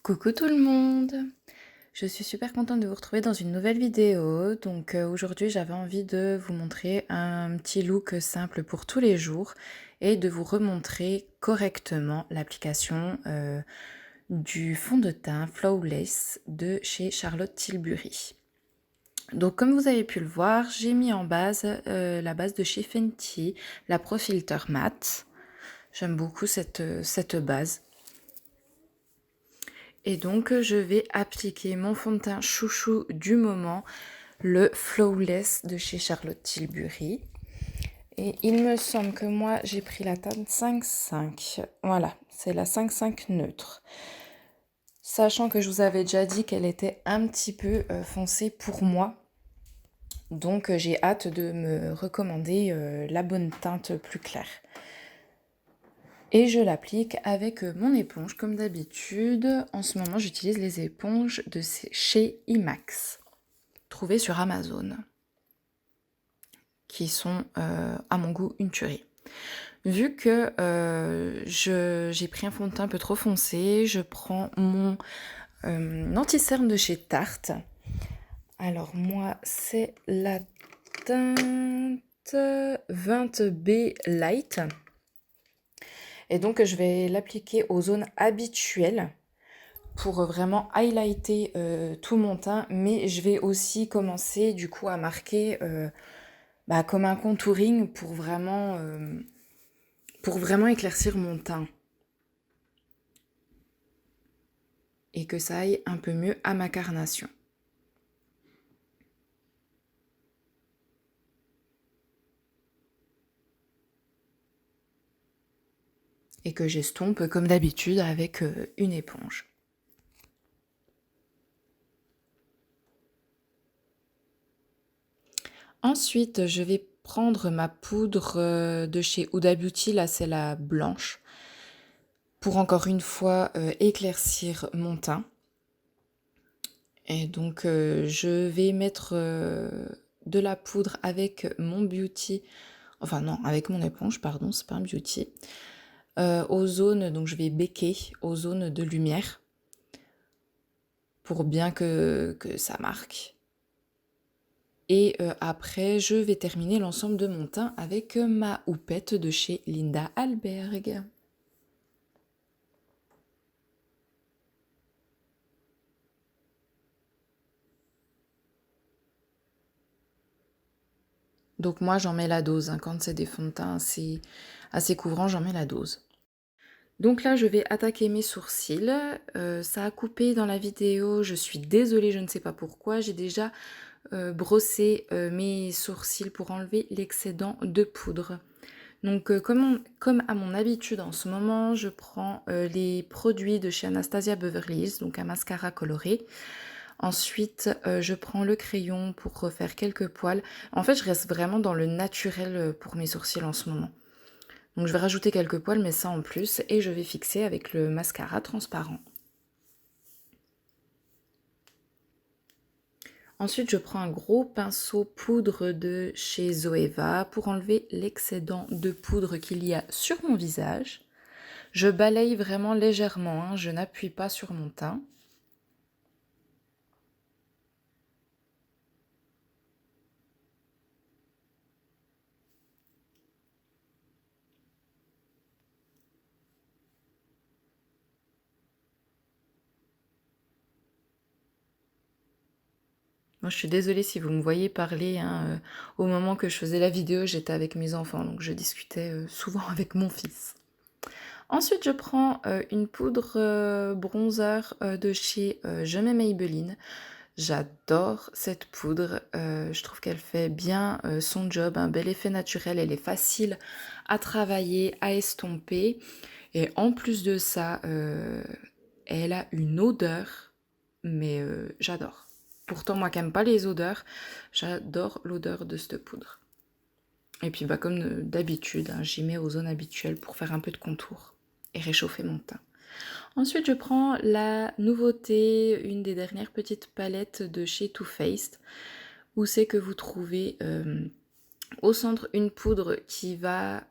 Coucou tout le monde! Je suis super contente de vous retrouver dans une nouvelle vidéo. Aujourd'hui, j'avais envie de vous montrer un petit look simple pour tous les jours et de vous remontrer correctement l'application du fond de teint Flawless de chez Charlotte Tilbury. Donc comme vous avez pu le voir, j'ai mis en base la base de chez Fenty, la Pro Filter Matte. J'aime beaucoup cette base. Et donc, je vais appliquer mon fond de teint chouchou du moment, le Flawless de chez Charlotte Tilbury. Et il me semble que moi, j'ai pris la teinte 5,5. Voilà, c'est la 5,5 neutre. Sachant que je vous avais déjà dit qu'elle était un petit peu foncée pour moi. Donc, j'ai hâte de me recommander la bonne teinte plus claire. Et je l'applique avec mon éponge comme d'habitude. En ce moment, j'utilise les éponges de chez IMAX, trouvées sur Amazon, qui sont à mon goût une tuerie. Vu que j'ai pris un fond de teint un peu trop foncé, je prends mon anti-cerne de chez Tarte. Alors moi, c'est la teinte 20B Light. Et donc, je vais l'appliquer aux zones habituelles pour vraiment highlighter tout mon teint. Mais je vais aussi commencer du coup à marquer comme un contouring pour vraiment éclaircir mon teint. Et que ça aille un peu mieux à ma carnation. Et que j'estompe comme d'habitude avec une éponge. Ensuite, je vais prendre ma poudre de chez Huda Beauty, là c'est la blanche, pour encore une fois éclaircir mon teint. Et donc je vais mettre de la poudre avec mon beauty, enfin non, avec mon éponge, pardon, c'est pas un beauty, aux zones, donc je vais béquer aux zones de lumière pour bien que ça marque. Et après, je vais terminer l'ensemble de mon teint avec ma houppette de chez Linda Alberg. Donc moi, j'en mets la dose. Quand c'est des fonds de teint assez couvrants, j'en mets la dose. Donc là, je vais attaquer mes sourcils. Ça a coupé dans la vidéo. Je suis désolée, je ne sais pas pourquoi. J'ai déjà brossé mes sourcils pour enlever l'excédent de poudre. Donc comme à mon habitude en ce moment, je prends les produits de chez Anastasia Beverly Hills, donc un mascara coloré. Ensuite, je prends le crayon pour refaire quelques poils. En fait, je reste vraiment dans le naturel pour mes sourcils en ce moment. Donc je vais rajouter quelques poils, mais ça en plus, et je vais fixer avec le mascara transparent. Ensuite, je prends un gros pinceau poudre de chez Zoeva pour enlever l'excédent de poudre qu'il y a sur mon visage. Je balaye vraiment légèrement, hein, je n'appuie pas sur mon teint. Moi, je suis désolée si vous me voyez parler, hein, au moment que je faisais la vidéo, j'étais avec mes enfants, donc je discutais souvent avec mon fils. Ensuite, je prends une poudre bronzer de chez Je m'aime Maybelline. J'adore cette poudre, je trouve qu'elle fait bien son job, un bel effet naturel, elle est facile à travailler, à estomper. Et en plus de ça, elle a une odeur, mais j'adore. Pourtant, moi qui n'aime pas les odeurs, j'adore l'odeur de cette poudre. Et puis comme d'habitude, hein, j'y mets aux zones habituelles pour faire un peu de contour et réchauffer mon teint. Ensuite, je prends la nouveauté, une des dernières petites palettes de chez Too Faced, où c'est que vous trouvez au centre une poudre qui va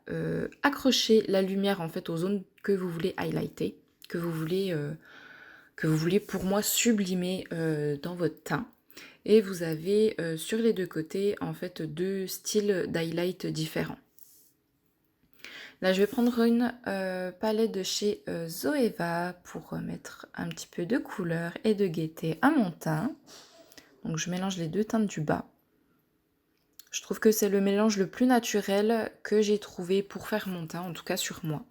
accrocher la lumière en fait aux zones que vous voulez highlighter, que vous voulez que vous voulez pour moi sublimer dans votre teint. Et vous avez sur les deux côtés en fait deux styles d'highlight différents. Là je vais prendre une palette de chez Zoeva pour mettre un petit peu de couleur et de gaieté à mon teint. Donc je mélange les deux teintes du bas. Je trouve que c'est le mélange le plus naturel que j'ai trouvé pour faire mon teint, en tout cas sur moi.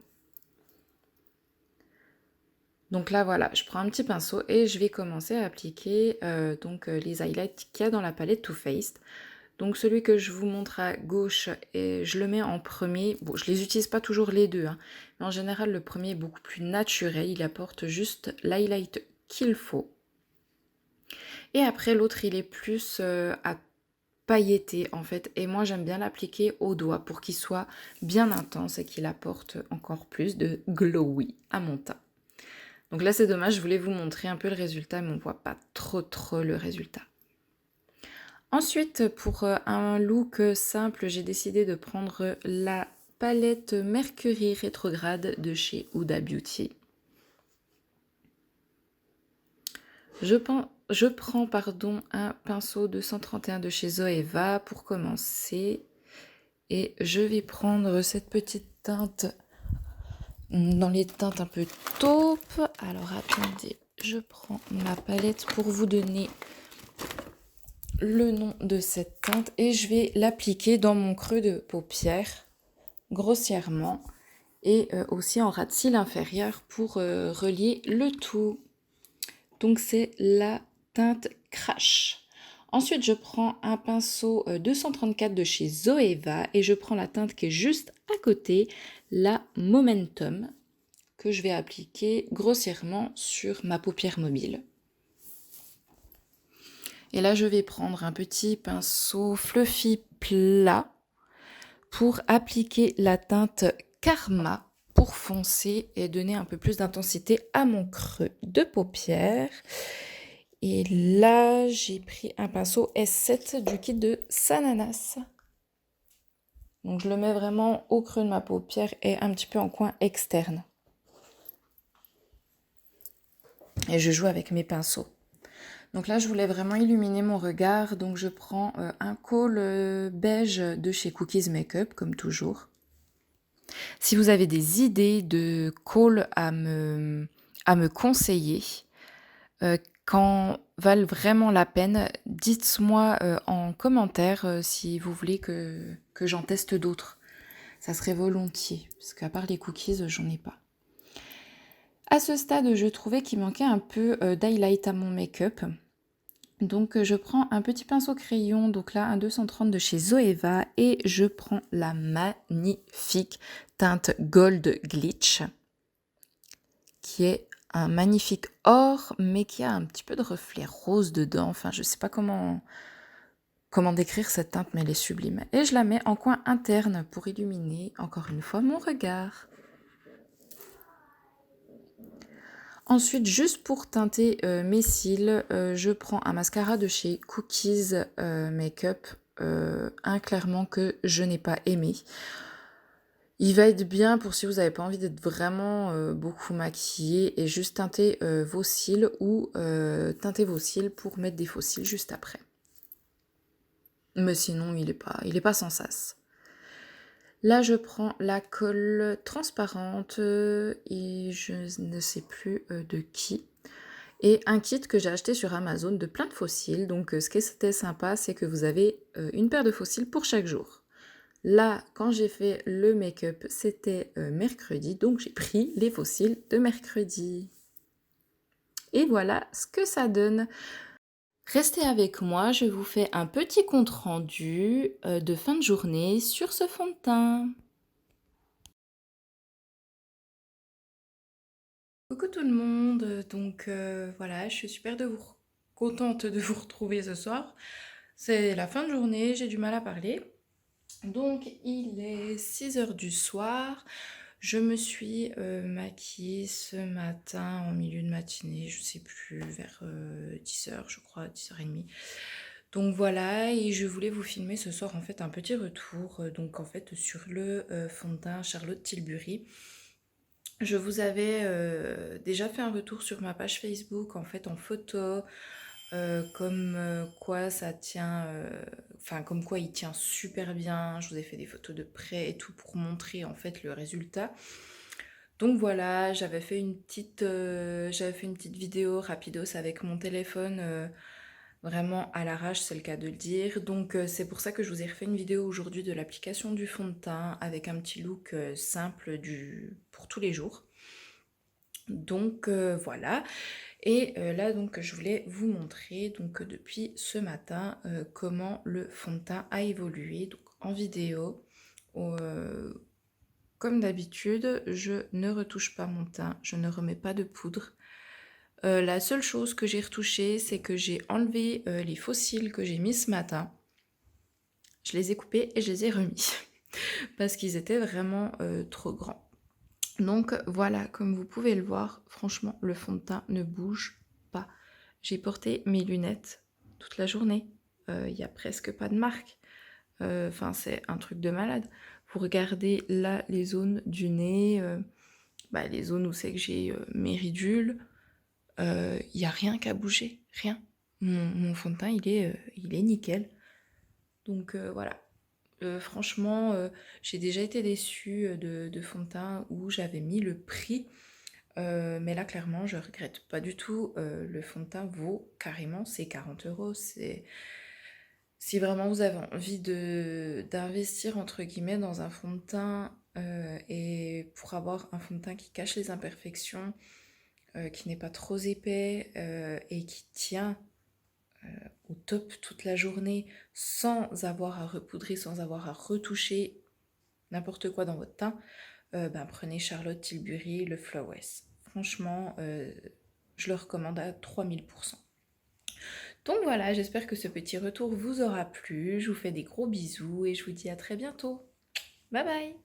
Donc là voilà, je prends un petit pinceau et je vais commencer à appliquer les highlights qu'il y a dans la palette Too Faced. Donc celui que je vous montre à gauche, et je le mets en premier. Bon, je les utilise pas toujours les deux, hein, mais en général le premier est beaucoup plus naturel, il apporte juste l'highlight qu'il faut. Et après l'autre il est plus à pailleté en fait, et moi j'aime bien l'appliquer au doigt pour qu'il soit bien intense et qu'il apporte encore plus de glowy à mon teint. Donc là c'est dommage, je voulais vous montrer un peu le résultat, mais on voit pas trop le résultat. Ensuite, pour un look simple, j'ai décidé de prendre la palette Mercury rétrograde de chez Huda Beauty. Je prends un pinceau 231 de chez Zoeva pour commencer. Et je vais prendre cette petite teinte dans les teintes un peu taupe. Alors attendez, je prends ma palette pour vous donner le nom de cette teinte et je vais l'appliquer dans mon creux de paupière grossièrement et aussi en ras de cils inférieur pour relier le tout. Donc c'est la teinte Crash. Ensuite je prends un pinceau 234 de chez Zoeva et je prends la teinte qui est juste à côté, la Momentum, que je vais appliquer grossièrement sur ma paupière mobile. Et là, je vais prendre un petit pinceau fluffy plat pour appliquer la teinte Karma pour foncer et donner un peu plus d'intensité à mon creux de paupière. Et là, j'ai pris un pinceau S7 du kit de Sananas. Donc, je le mets vraiment au creux de ma paupière et un petit peu en coin externe. Et je joue avec mes pinceaux. Donc là, je voulais vraiment illuminer mon regard, donc je prends un col beige de chez Cookies Makeup, comme toujours. Si vous avez des idées de col à me conseiller, quand valent vraiment la peine, dites-moi en commentaire si vous voulez que j'en teste d'autres. Ça serait volontiers, parce qu'à part les cookies, j'en ai pas. À ce stade, je trouvais qu'il manquait un peu d'highlight à mon make-up. Donc je prends un petit pinceau crayon, donc là un 230 de chez Zoeva, et je prends la magnifique teinte Gold Glitch, qui est un magnifique or, mais qui a un petit peu de reflet rose dedans. Enfin, je sais pas comment décrire cette teinte, mais elle est sublime. Et je la mets en coin interne pour illuminer encore une fois mon regard. Ensuite, juste pour teinter mes cils, je prends un mascara de chez Cookies Makeup, un clairement que je n'ai pas aimé. Il va être bien pour si vous n'avez pas envie d'être vraiment beaucoup maquillé et juste teinter vos cils ou teinter vos cils pour mettre des faux cils juste après. Mais sinon, il est pas sans sas. Là, je prends la colle transparente et je ne sais plus de qui. Et un kit que j'ai acheté sur Amazon de plein de faux cils. Donc ce qui était sympa, c'est que vous avez une paire de faux cils pour chaque jour. Là, quand j'ai fait le make-up, c'était mercredi. Donc j'ai pris les faux cils de mercredi. Et voilà ce que ça donne. Restez avec moi, je vous fais un petit compte rendu de fin de journée sur ce fond de teint. Coucou tout le monde, donc voilà, je suis super contente de vous retrouver ce soir. C'est la fin de journée, j'ai du mal à parler. Donc il est 6h du soir, je me suis maquillée ce matin en milieu de matinée, je sais plus, vers 10h je crois, 10h30. Donc voilà, et je voulais vous filmer ce soir en fait un petit retour, donc en fait sur le fond de teint Charlotte Tilbury. Je vous avais déjà fait un retour sur ma page Facebook, en fait en photo, comme quoi ça tient, enfin comme quoi il tient super bien. Je vous ai fait des photos de près et tout pour montrer en fait le résultat. Donc voilà, j'avais fait une petite vidéo rapidos avec mon téléphone, vraiment à l'arrache, c'est le cas de le dire. Donc c'est pour ça que je vous ai refait une vidéo aujourd'hui de l'application du fond de teint avec un petit look simple pour tous les jours. Donc voilà. Et là donc je voulais vous montrer donc depuis ce matin comment le fond de teint a évolué donc en vidéo. Euh, Comme d'habitude, je ne retouche pas mon teint, je ne remets pas de poudre. La seule chose que j'ai retouchée, c'est que j'ai enlevé les faux cils que j'ai mis ce matin. Je les ai coupés et je les ai remis parce qu'ils étaient vraiment trop grands. Donc voilà, comme vous pouvez le voir, franchement, le fond de teint ne bouge pas. J'ai porté mes lunettes toute la journée. Il n'y a presque pas de marque. Enfin, c'est un truc de malade. Vous regardez là les zones du nez, les zones où c'est que j'ai mes ridules. Il n'y a rien qu'à bouger, rien. Mon fond de teint, il est nickel. Donc voilà. Franchement, j'ai déjà été déçue de fond de teint où j'avais mis le prix. Mais là, clairement, je regrette pas du tout. Le fond de teint vaut carrément ces 40 €. Si vraiment vous avez envie d'investir entre guillemets dans un fond de teint et pour avoir un fond de teint qui cache les imperfections, qui n'est pas trop épais et qui tient au top toute la journée sans avoir à repoudrer, sans avoir à retoucher n'importe quoi dans votre teint, prenez Charlotte Tilbury, le Flawless. Franchement, je le recommande à 3000%. Donc voilà, j'espère que ce petit retour vous aura plu. Je vous fais des gros bisous et je vous dis à très bientôt. Bye bye!